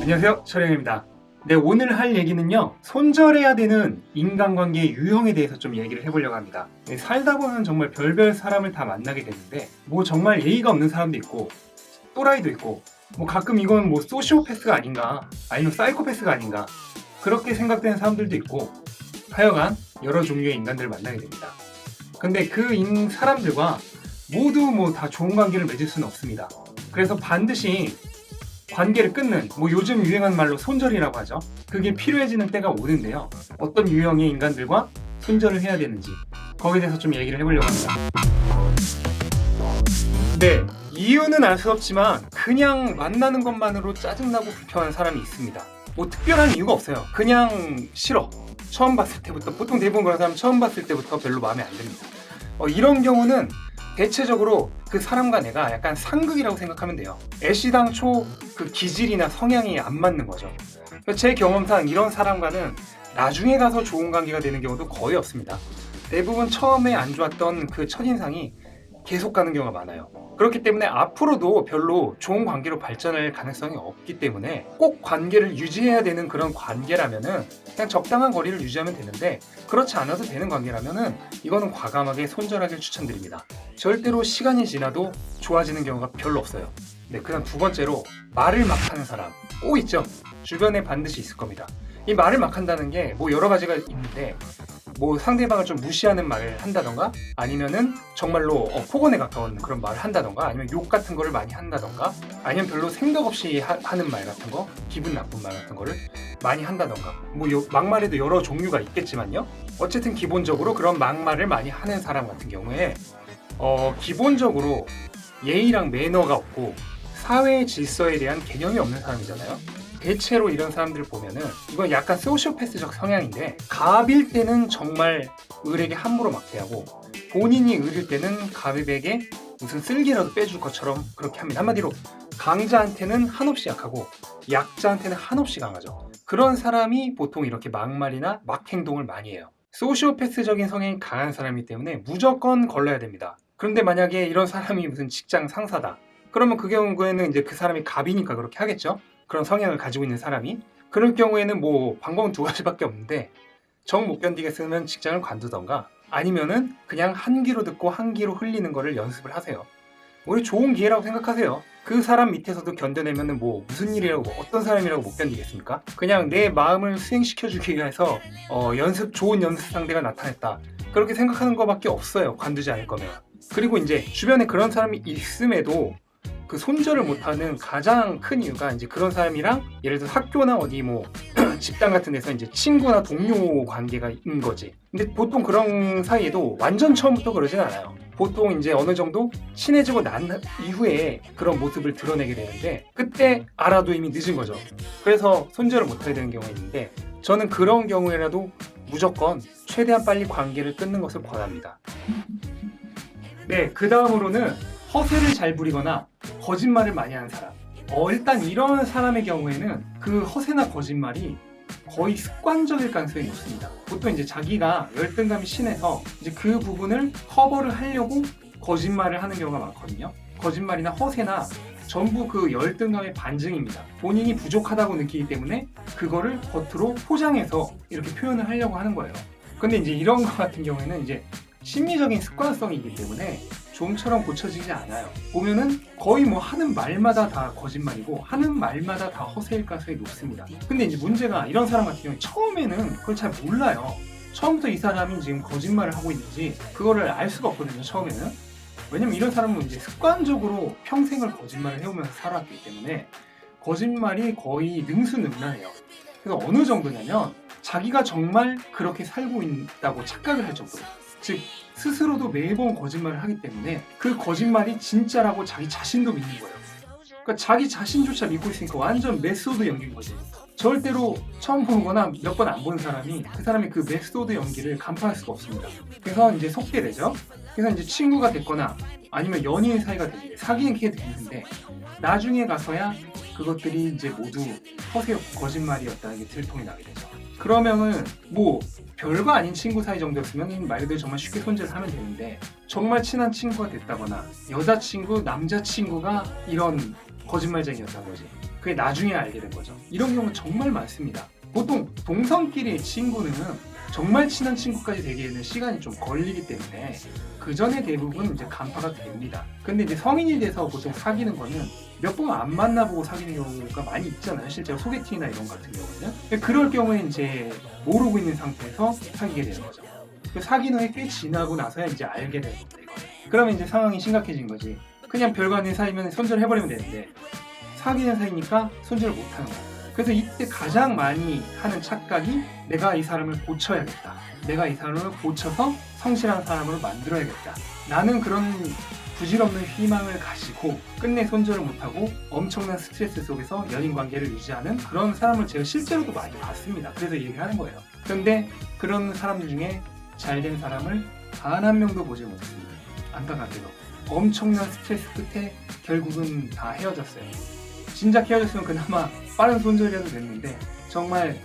안녕하세요, 철영입니다. 네, 오늘 할 얘기는요, 손절해야 되는 인간관계의 유형에 대해서 좀 얘기를 해보려고 합니다. 네, 살다 보면 정말 별별 사람을 다 만나게 되는데, 뭐 정말 예의가 없는 사람도 있고 또라이도 있고, 뭐 가끔 이건 뭐 소시오패스가 아닌가, 아니면 사이코패스가 아닌가, 그렇게 생각되는 사람들도 있고, 하여간 여러 종류의 인간들을 만나게 됩니다. 근데 그 사람들과 모두 뭐 다 좋은 관계를 맺을 수는 없습니다. 그래서 반드시 관계를 끊는, 뭐 요즘 유행하는 말로 손절이라고 하죠. 그게 필요해지는 때가 오는데요. 어떤 유형의 인간들과 손절을 해야 되는지 거기에 대해서 좀 얘기를 해보려고 합니다. 네, 이유는 알 수 없지만 그냥 만나는 것만으로 짜증나고 불편한 사람이 있습니다. 뭐 특별한 이유가 없어요. 그냥 싫어. 처음 봤을 때부터, 보통 대부분 그런 사람은 처음 봤을 때부터 별로 마음에 안 듭니다. 이런 경우는 대체적으로 그 사람과 내가 약간 상극이라고 생각하면 돼요. 애시당초 그 기질이나 성향이 안 맞는 거죠. 제 경험상 이런 사람과는 나중에 가서 좋은 관계가 되는 경우도 거의 없습니다. 대부분 처음에 안 좋았던 그 첫인상이 계속 가는 경우가 많아요. 그렇기 때문에 앞으로도 별로 좋은 관계로 발전할 가능성이 없기 때문에 꼭 관계를 유지해야 되는 그런 관계라면은 그냥 적당한 거리를 유지하면 되는데, 그렇지 않아도 되는 관계라면은 이거는 과감하게 손절하길 추천드립니다. 절대로 시간이 지나도 좋아지는 경우가 별로 없어요. 네, 그다음 두 번째로 말을 막 하는 사람 꼭 있죠. 주변에 반드시 있을 겁니다. 이 말을 막 한다는 게 뭐 여러 가지가 있는데, 뭐 상대방을 좀 무시하는 말을 한다던가, 아니면은 정말로 폭언에 가까운 그런 말을 한다던가, 아니면 욕 같은 거를 많이 한다던가, 아니면 별로 생각 없이 하는 말 같은 거, 기분 나쁜 말 같은 거를 많이 한다던가, 뭐 막말에도 여러 종류가 있겠지만요. 어쨌든 기본적으로 그런 막말을 많이 하는 사람 같은 경우에 기본적으로 예의랑 매너가 없고 사회의 질서에 대한 개념이 없는 사람이잖아요. 대체로 이런 사람들을 보면은 이건 약간 소시오패스적 성향인데, 갑일 때는 정말 을에게 함부로 막대하고 본인이 을일 때는 갑에게 무슨 쓸개라도 빼줄 것처럼 그렇게 합니다. 한마디로 강자한테는 한없이 약하고 약자한테는 한없이 강하죠. 그런 사람이 보통 이렇게 막말이나 막행동을 많이 해요. 소시오패스적인 성향이 강한 사람이기 때문에 무조건 걸러야 됩니다. 그런데 만약에 이런 사람이 무슨 직장 상사다, 그러면 그 경우에는 이제 그 사람이 갑이니까 그렇게 하겠죠. 그런 성향을 가지고 있는 사람이. 그럴 경우에는 뭐 방법은 두 가지밖에 없는데, 정 못 견디겠으면 직장을 관두던가, 아니면은 그냥 한 귀로 듣고 한 귀로 흘리는 거를 연습을 하세요. 오히려 좋은 기회라고 생각하세요. 그 사람 밑에서도 견뎌내면은 뭐 무슨 일이라고, 뭐 어떤 사람이라고 못 견디겠습니까? 그냥 내 마음을 수행시켜주기 위해서 좋은 연습 상대가 나타났다, 그렇게 생각하는 것밖에 없어요. 관두지 않을 거면. 그리고 이제 주변에 그런 사람이 있음에도 그 손절을 못하는 가장 큰 이유가 이제 그런 사람이랑 예를 들어 학교나 어디 뭐 집단 같은 데서 이제 친구나 동료 관계가 있는 거지. 근데 보통 그런 사이에도 완전 처음부터 그러진 않아요. 보통 이제 어느 정도 친해지고 난 이후에 그런 모습을 드러내게 되는데, 그때 알아도 이미 늦은 거죠. 그래서 손절을 못하게 되는 경우가 있는데, 저는 그런 경우에라도 무조건 최대한 빨리 관계를 끊는 것을 권합니다. 네, 그 다음으로는 허세를 잘 부리거나 거짓말을 많이 하는 사람. 일단 이런 사람의 경우에는 그 허세나 거짓말이 거의 습관적일 가능성이 높습니다. 보통 이제 자기가 열등감이 심해서 이제 그 부분을 커버를 하려고 거짓말을 하는 경우가 많거든요. 거짓말이나 허세나 전부 그 열등감의 반증입니다. 본인이 부족하다고 느끼기 때문에 그거를 겉으로 포장해서 이렇게 표현을 하려고 하는 거예요. 근데 이제 이런 거 같은 경우에는 이제 심리적인 습관성이기 때문에 좀처럼 고쳐지지 않아요. 보면은 거의 뭐 하는 말마다 다 거짓말이고 하는 말마다 다 허세일 가능성이 높습니다. 근데 이제 문제가, 이런 사람 같은 경우에 처음에는 그걸 잘 몰라요. 처음부터 이 사람이 지금 거짓말을 하고 있는지 그거를 알 수가 없거든요, 처음에는. 왜냐면 이런 사람은 이제 습관적으로 평생을 거짓말을 해오면서 살아왔기 때문에 거짓말이 거의 능수능란해요. 그래서 어느 정도냐면 자기가 정말 그렇게 살고 있다고 착각을 할 정도로, 즉 스스로도 매번 거짓말을 하기 때문에 그 거짓말이 진짜라고 자기 자신도 믿는 거예요. 그러니까 자기 자신조차 믿고 있으니까 완전 메소드 연기인 거지. 절대로 처음 보는 거나 몇 번 안 본 사람이 그 사람의 그 메소드 연기를 간파할 수가 없습니다. 그래서 이제 속게 되죠. 그래서 이제 친구가 됐거나 아니면 연인 사이가 되는데, 사귀게 되는데, 나중에 가서야 그것들이 이제 모두 허세였고 거짓말이었다는 게 들통이 나게 되죠. 그러면은 뭐 별거 아닌 친구 사이 정도였으면 말 그대로 정말 쉽게 손절하면 되는데, 정말 친한 친구가 됐다거나 여자친구, 남자친구가 이런 거짓말쟁이였던 거지. 그게 나중에 알게 된 거죠. 이런 경우 정말 많습니다. 보통 동성끼리의 친구는 정말 친한 친구까지 되기에는 시간이 좀 걸리기 때문에 그 전에 대부분 이제 간파가 됩니다. 근데 이제 성인이 돼서 보통 사귀는 거는 몇 번 안 만나보고 사귀는 경우가 많이 있잖아요. 실제로 소개팅이나 이런 같은 경우는. 그럴 경우에 이제 모르고 있는 상태에서 사귀게 되는 거죠. 그 사귄 후에 꽤 지나고 나서야 이제 알게 되는 겁니다. 이거는. 그러면 이제 상황이 심각해진 거지. 그냥 별거 아닌 사이면 손절해버리면 되는데 사귀는 사이니까 손절을 못하는 거야. 그래서 이때 가장 많이 하는 착각이 내가 이 사람을 고쳐야겠다. 내가 이 사람을 고쳐서 성실한 사람으로 만들어야겠다. 나는 그런 부질없는 희망을 가지고 끝내 손절을 못하고 엄청난 스트레스 속에서 연인 관계를 유지하는 그런 사람을 제가 실제로도 많이 봤습니다. 그래서 얘기를 하는 거예요. 그런데 그런 사람들 중에 잘된 사람을 단 한 명도 보지 못했습니다. 안타깝게도. 엄청난 스트레스 끝에 결국은 다 헤어졌어요. 진작 헤어졌으면 그나마 빠른 손절이라도 됐는데 정말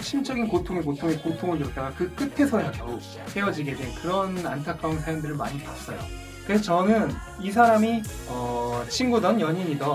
심적인 고통에 고통을 겪다가 그 끝에서야 겨우 헤어지게 된 그런 안타까운 사연들을 많이 봤어요. 그래서 저는 이 사람이 친구든 연인이든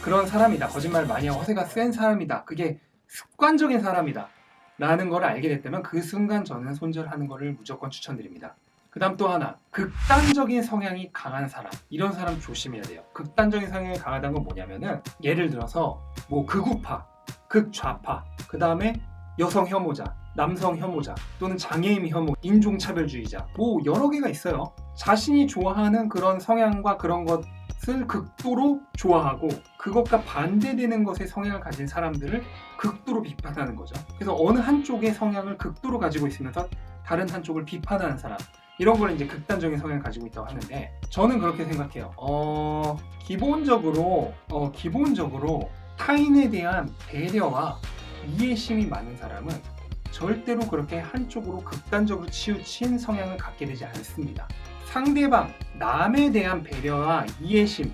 그런 사람이다. 거짓말 많이 하고 허세가 센 사람이다. 그게 습관적인 사람이다. 라는 걸 알게 됐다면 그 순간 저는 손절하는 거를 무조건 추천드립니다. 그 다음 또 하나, 극단적인 성향이 강한 사람. 이런 사람 조심해야 돼요. 극단적인 성향이 강하다는 건 뭐냐면은 예를 들어서 뭐 극우파, 극좌파, 그 다음에 여성 혐오자, 남성 혐오자, 또는 장애인 혐오, 인종차별주의자, 뭐 여러 개가 있어요. 자신이 좋아하는 그런 성향과 그런 것을 극도로 좋아하고 그것과 반대되는 것의 성향을 가진 사람들을 극도로 비판하는 거죠. 그래서 어느 한쪽의 성향을 극도로 가지고 있으면서 다른 한쪽을 비판하는 사람, 이런 걸 이제 극단적인 성향을 가지고 있다고 하는데 저는 그렇게 생각해요. 기본적으로 타인에 대한 배려와 이해심이 많은 사람은 절대로 그렇게 한쪽으로 극단적으로 치우친 성향을 갖게 되지 않습니다. 상대방, 남에 대한 배려와 이해심이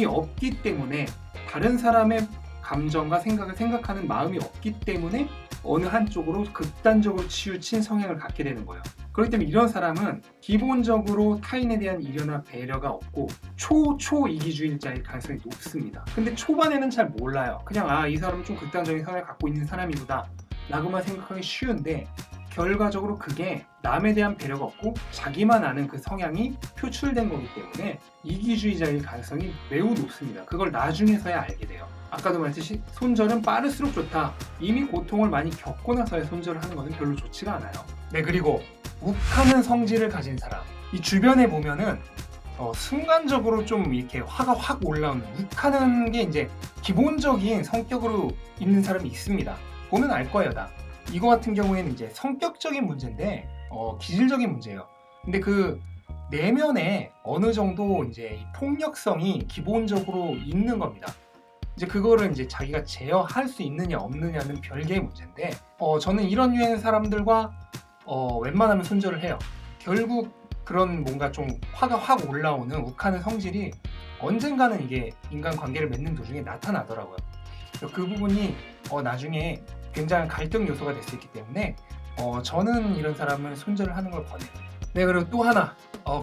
없기 때문에 다른 사람의 감정과 생각을 생각하는 마음이 없기 때문에 어느 한쪽으로 극단적으로 치우친 성향을 갖게 되는 거예요. 그렇기 때문에 이런 사람은 기본적으로 타인에 대한 이려나 배려가 없고 초이기주의자일 가능성이 높습니다. 근데 초반에는 잘 몰라요. 그냥 이 사람은 좀 극단적인 성향을 갖고 있는 사람이구나 라고만 생각하기 쉬운데 결과적으로 그게 남에 대한 배려가 없고 자기만 아는 그 성향이 표출된 거기 때문에 이기주의자일 가능성이 매우 높습니다. 그걸 나중에서야 알게 돼요. 아까도 말했듯이 손절은 빠를수록 좋다. 이미 고통을 많이 겪고 나서야 손절을 하는 것은 별로 좋지가 않아요. 네, 그리고 욱하는 성질을 가진 사람. 이 주변에 보면은 순간적으로 좀 이렇게 화가 확 올라오는 욱하는 게 이제 기본적인 성격으로 있는 사람이 있습니다. 보면 알 거예요, 다. 이거 같은 경우에는 이제 성격적인 문제인데 기질적인 문제예요. 근데 그 내면에 어느 정도 이제 폭력성이 기본적으로 있는 겁니다. 이제 그거를 이제 자기가 제어할 수 있느냐 없느냐는 별개의 문제인데 저는 이런 유형의 사람들과 웬만하면 손절을 해요. 결국 그런 뭔가 좀 화가 확 올라오는 욱하는 성질이 언젠가는 이게 인간관계를 맺는 도중에 나타나더라고요. 그 부분이 나중에 굉장한 갈등 요소가 될 수 있기 때문에 저는 이런 사람을 손절을 하는 걸 권해요. 네, 그리고 또 하나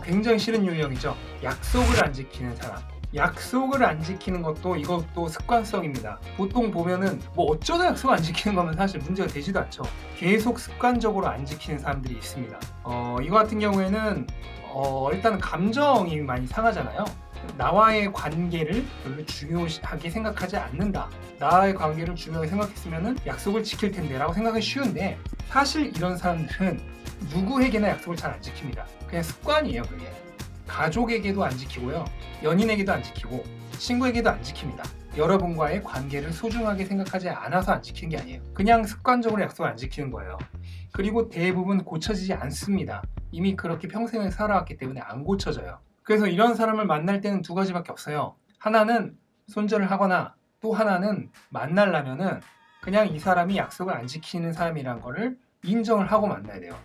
굉장히 싫은 유형이죠. 약속을 안 지키는 사람. 약속을 안 지키는 것도 이것도 습관성입니다. 보통 보면은 뭐 어쩌다 약속 안 지키는 거면 사실 문제가 되지도 않죠. 계속 습관적으로 안 지키는 사람들이 있습니다. 이거 같은 경우에는 일단 감정이 많이 상하잖아요. 나와의 관계를 별로 중요하게 생각하지 않는다. 나의 관계를 중요하게 생각했으면 약속을 지킬 텐데 라고 생각하기 쉬운데 사실 이런 사람들은 누구에게나 약속을 잘 안 지킵니다. 그냥 습관이에요. 그게 가족에게도 안 지키고요, 연인에게도 안 지키고 친구에게도 안 지킵니다. 여러분과의 관계를 소중하게 생각하지 않아서 안 지키는 게 아니에요. 그냥 습관적으로 약속을 안 지키는 거예요. 그리고 대부분 고쳐지지 않습니다. 이미 그렇게 평생을 살아왔기 때문에 안 고쳐져요. 그래서 이런 사람을 만날 때는 두 가지밖에 없어요. 하나는 손절을 하거나 또 하나는 만나려면은 그냥 이 사람이 약속을 안 지키는 사람이란 거를 인정을 하고 만나야 돼요.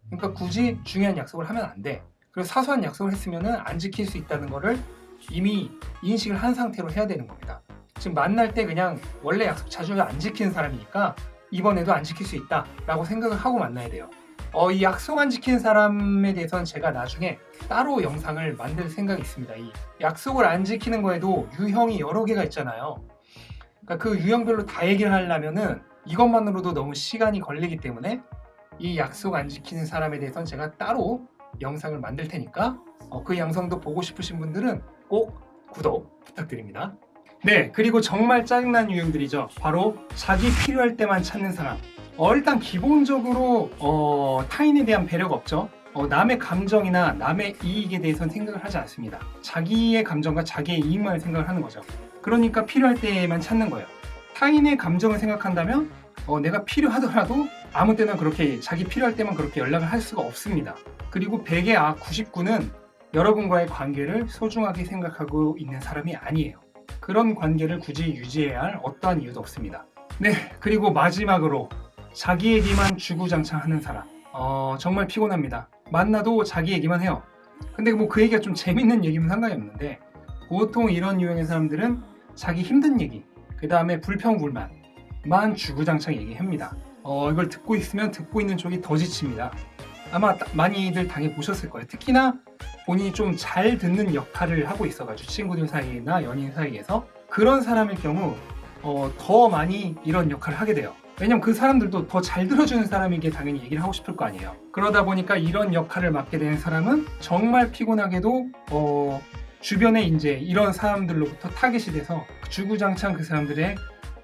그러니까 굳이 중요한 약속을 하면 안 돼. 그리고 사소한 약속을 했으면은 안 지킬 수 있다는 거를 이미 인식을 한 상태로 해야 되는 겁니다. 지금 만날 때 그냥 원래 약속 자주 안 지키는 사람이니까 이번에도 안 지킬 수 있다 라고 생각을 하고 만나야 돼요. 이 약속 안 지키는 사람에 대해서는 제가 나중에 따로 영상을 만들 생각이 있습니다. 이 약속을 안 지키는 거에도 유형이 여러 개가 있잖아요. 그러니까 그 유형별로 다 얘기를 하려면은 이것만으로도 너무 시간이 걸리기 때문에 이 약속 안 지키는 사람에 대해서는 제가 따로 영상을 만들 테니까 그 영상도 보고 싶으신 분들은 꼭 구독 부탁드립니다. 네, 그리고 정말 짜증난 유형들이죠. 바로 자기 필요할 때만 찾는 사람. 일단 기본적으로 타인에 대한 배려가 없죠. 남의 감정이나 남의 이익에 대해서는 생각을 하지 않습니다. 자기의 감정과 자기의 이익만 생각을 하는 거죠. 그러니까 필요할 때만 찾는 거예요. 타인의 감정을 생각한다면 내가 필요하더라도 아무 때나 그렇게 자기 필요할 때만 그렇게 연락을 할 수가 없습니다. 그리고 100의 99는 여러분과의 관계를 소중하게 생각하고 있는 사람이 아니에요. 그런 관계를 굳이 유지해야 할 어떠한 이유도 없습니다. 네, 그리고 마지막으로 자기 얘기만 주구장창하는 사람. 정말 피곤합니다. 만나도 자기 얘기만 해요. 근데 뭐 그 얘기가 좀 재밌는 얘기면 상관이 없는데 보통 이런 유형의 사람들은 자기 힘든 얘기, 그 다음에 불평불만만 주구장창 얘기합니다. 이걸 듣고 있으면 듣고 있는 쪽이 더 지칩니다. 아마 많이들 당해보셨을 거예요. 특히나 본인이 좀 잘 듣는 역할을 하고 있어가지고 친구들 사이나 연인 사이에서 그런 사람일 경우 더 많이 이런 역할을 하게 돼요. 왜냐면 그 사람들도 더 잘 들어주는 사람에게 당연히 얘기를 하고 싶을 거 아니에요. 그러다 보니까 이런 역할을 맡게 되는 사람은 정말 피곤하게도 주변에 이제 이런 사람들로부터 타겟이 돼서 주구장창 그 사람들의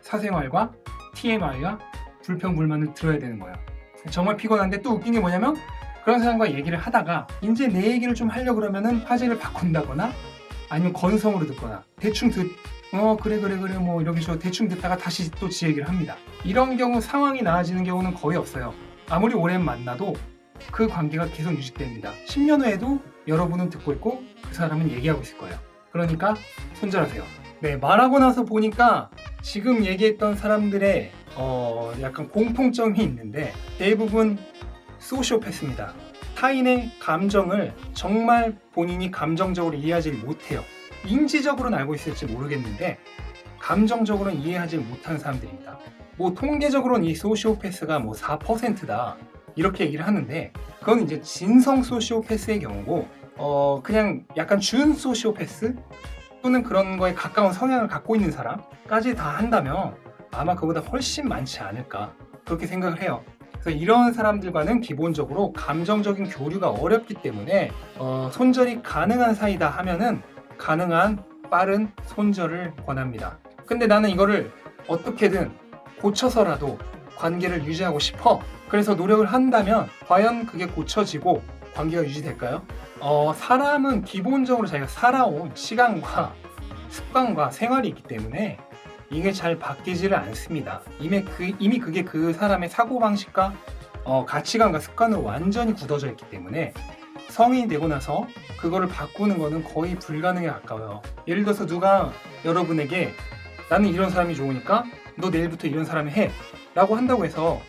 사생활과 TMI와 불평불만을 들어야 되는 거예요. 정말 피곤한데 또 웃긴 게 뭐냐면 그런 사람과 얘기를 하다가 이제 내 얘기를 좀 하려고 그러면은 화제를 바꾼다거나 아니면 건성으로 듣거나 대충 그래 뭐 이렇게 대충 듣다가 다시 또 지 얘기를 합니다. 이런 경우 상황이 나아지는 경우는 거의 없어요. 아무리 오래 만나도 그 관계가 계속 유지됩니다. 10년 후에도 여러분은 듣고 있고 그 사람은 얘기하고 있을 거예요. 그러니까 손절하세요. 네, 말하고 나서 보니까 지금 얘기했던 사람들의 약간 공통점이 있는데 대부분 소시오패스입니다. 타인의 감정을 정말 본인이 감정적으로 이해하지 못해요. 인지적으로는 알고 있을지 모르겠는데 감정적으로는 이해하지 못하는 사람들입니다. 뭐 통계적으로는 이 소시오패스가 뭐 4%다 이렇게 얘기를 하는데 그건 이제 진성 소시오패스의 경우고 그냥 약간 준 소시오패스 또는 그런 거에 가까운 성향을 갖고 있는 사람까지 다 한다면 아마 그보다 훨씬 많지 않을까 그렇게 생각을 해요. 그래서 이런 사람들과는 기본적으로 감정적인 교류가 어렵기 때문에 손절이 가능한 사이다 하면은 가능한 빠른 손절을 권합니다. 근데 나는 이거를 어떻게든 고쳐서라도 관계를 유지하고 싶어. 그래서 노력을 한다면 과연 그게 고쳐지고 관계가 유지될까요? 사람은 기본적으로 자기가 살아온 시간과 습관과 생활이 있기 때문에 이게 잘 바뀌지를 않습니다. 이미 그게 그 사람의 사고방식과 가치관과 습관으로 완전히 굳어져 있기 때문에 성인이 되고 나서 그거를 바꾸는 거는 거의 불가능에 가까워요. 예를 들어서 누가 여러분에게 나는 이런 사람이 좋으니까 너 내일부터 이런 사람이 해 라고 한다고 해서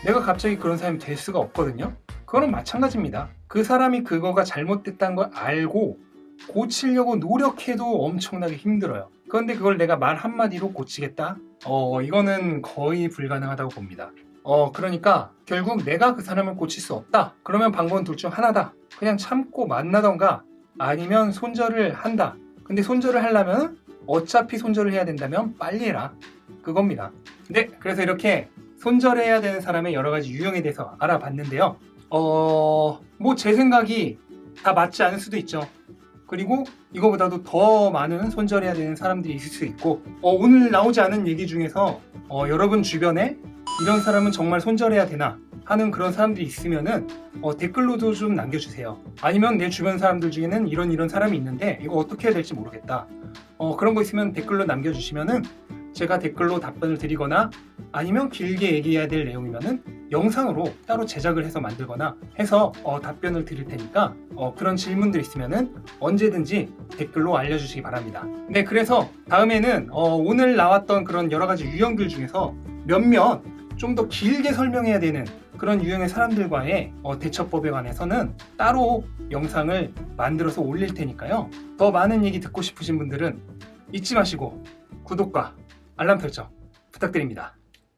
내가 갑자기 그런 사람이 될 수가 없거든요. 그거는 마찬가지입니다. 그 사람이 그거가 잘못됐다는 걸 알고 고치려고 노력해도 엄청나게 힘들어요. 그런데 그걸 내가 말 한마디로 고치겠다? 이거는 거의 불가능하다고 봅니다. 그러니까 결국 내가 그 사람을 고칠 수 없다. 그러면 방법은 둘 중 하나다. 그냥 참고 만나던가 아니면 손절을 한다. 근데 손절을 하려면 어차피 손절을 해야 된다면 빨리 해라. 그겁니다. 네, 그래서 이렇게 손절해야 되는 사람의 여러 가지 유형에 대해서 알아봤는데요. 뭐 제 생각이 다 맞지 않을 수도 있죠. 그리고 이거보다도 더 많은 손절해야 되는 사람들이 있을 수 있고 오늘 나오지 않은 얘기 중에서 여러분 주변에 이런 사람은 정말 손절해야 되나 하는 그런 사람들이 있으면은 댓글로도 좀 남겨주세요. 아니면 내 주변 사람들 중에는 이런 사람이 있는데 이거 어떻게 해야 될지 모르겠다. 그런 거 있으면 댓글로 남겨주시면은 제가 댓글로 답변을 드리거나 아니면 길게 얘기해야 될 내용이면은 영상으로 따로 제작을 해서 만들거나 해서 답변을 드릴 테니까 그런 질문들 있으면은 언제든지 댓글로 알려주시기 바랍니다. 네, 그래서 다음에는 오늘 나왔던 그런 여러 가지 유형들 중에서 몇몇 좀 더 길게 설명해야 되는 그런 유형의 사람들과의 대처법에 관해서는 따로 영상을 만들어서 올릴 테니까요. 더 많은 얘기 듣고 싶으신 분들은 잊지 마시고 구독과 알람 설정 부탁드립니다.